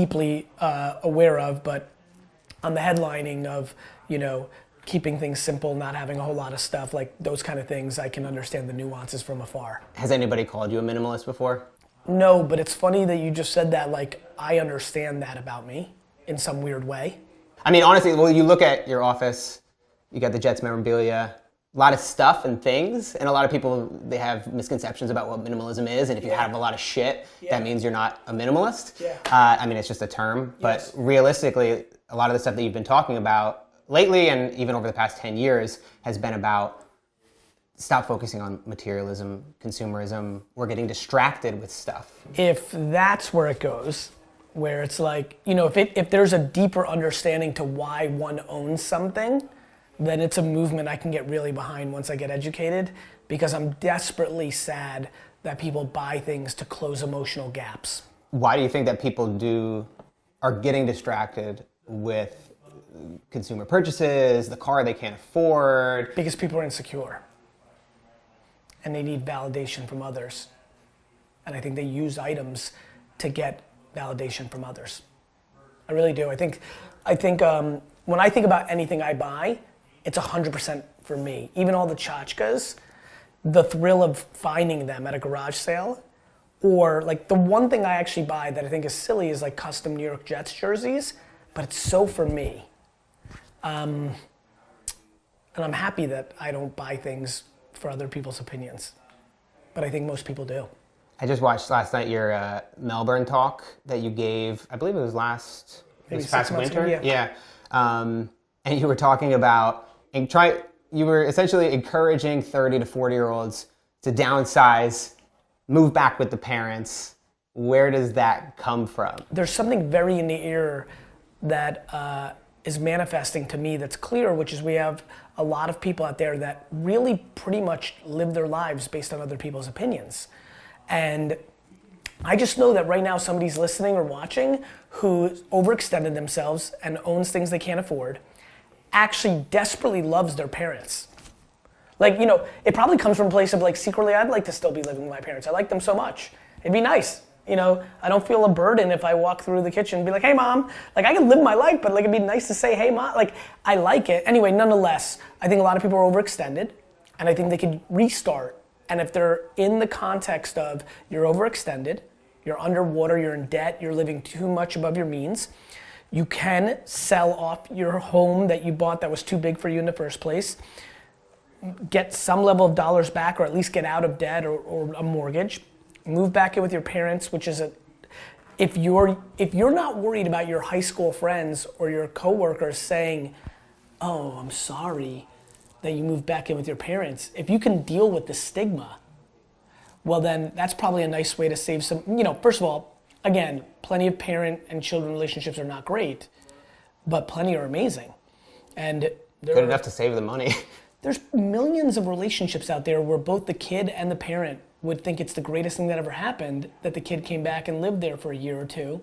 deeply aware of, but on the headlining of, keeping things simple, not having a whole lot of stuff, like those kind of things, I can understand the nuances from afar. Has anybody called you a minimalist before? No, but it's funny that you just said that. Like, I understand that about me in some weird way. I mean, honestly, well, you look at your office, you got the Jets memorabilia, a lot of stuff and things, and a lot of people, they have misconceptions about what minimalism is, and if you have a lot of shit, that means you're not a minimalist. Yeah. I mean, it's just a term, but realistically, a lot of the stuff that you've been talking about lately, and even over the past 10 years, has been about stop focusing on materialism, consumerism. We're getting distracted with stuff. If that's where it goes, where it's like, if there's a deeper understanding to why one owns something, then it's a movement I can get really behind once I get educated, because I'm desperately sad that people buy things to close emotional gaps. Why do you think that people are getting distracted with consumer purchases, the car they can't afford? Because people are insecure and they need validation from others. And I think they use items to get validation from others. I really do. I think when I think about anything I buy, it's 100% for me. Even all the tchotchkes, the thrill of finding them at a garage sale, or like the one thing I actually buy that I think is silly is like custom New York Jets jerseys, but it's so for me. And I'm happy that I don't buy things for other people's opinions, but I think most people do. I just watched last night your Melbourne talk that you gave. I believe it was Maybe past 6 months winter. ago, yeah. And you were talking about you were essentially encouraging 30 to 40-year-olds to downsize, move back with the parents. Where does that come from? There's something very in the air that is manifesting to me that's clear, which is we have a lot of people out there that really pretty much live their lives based on other people's opinions. And I just know that right now somebody's listening or watching who overextended themselves and owns things they can't afford, actually desperately loves their parents. Like, it probably comes from a place of like, secretly, I'd like to still be living with my parents. I like them so much. It'd be nice. I don't feel a burden if I walk through the kitchen and be like, hey mom, like I can live my life, but like it'd be nice to say, hey mom, like I like it. Anyway, nonetheless, I think a lot of people are overextended and I think they could restart. And if they're in the context of you're overextended, you're underwater, you're in debt, you're living too much above your means, you can sell off your home that you bought that was too big for you in the first place, get some level of dollars back or at least get out of debt or a mortgage. Move back in with your parents, which is if you're not worried about your high school friends or your coworkers saying, oh, I'm sorry that you moved back in with your parents. If you can deal with the stigma, well then that's probably a nice way to save some, first of all, again, plenty of parent and children relationships are not great, but plenty are amazing. And good enough to save the money. There's millions of relationships out there where both the kid and the parent would think it's the greatest thing that ever happened that the kid came back and lived there for a year or two.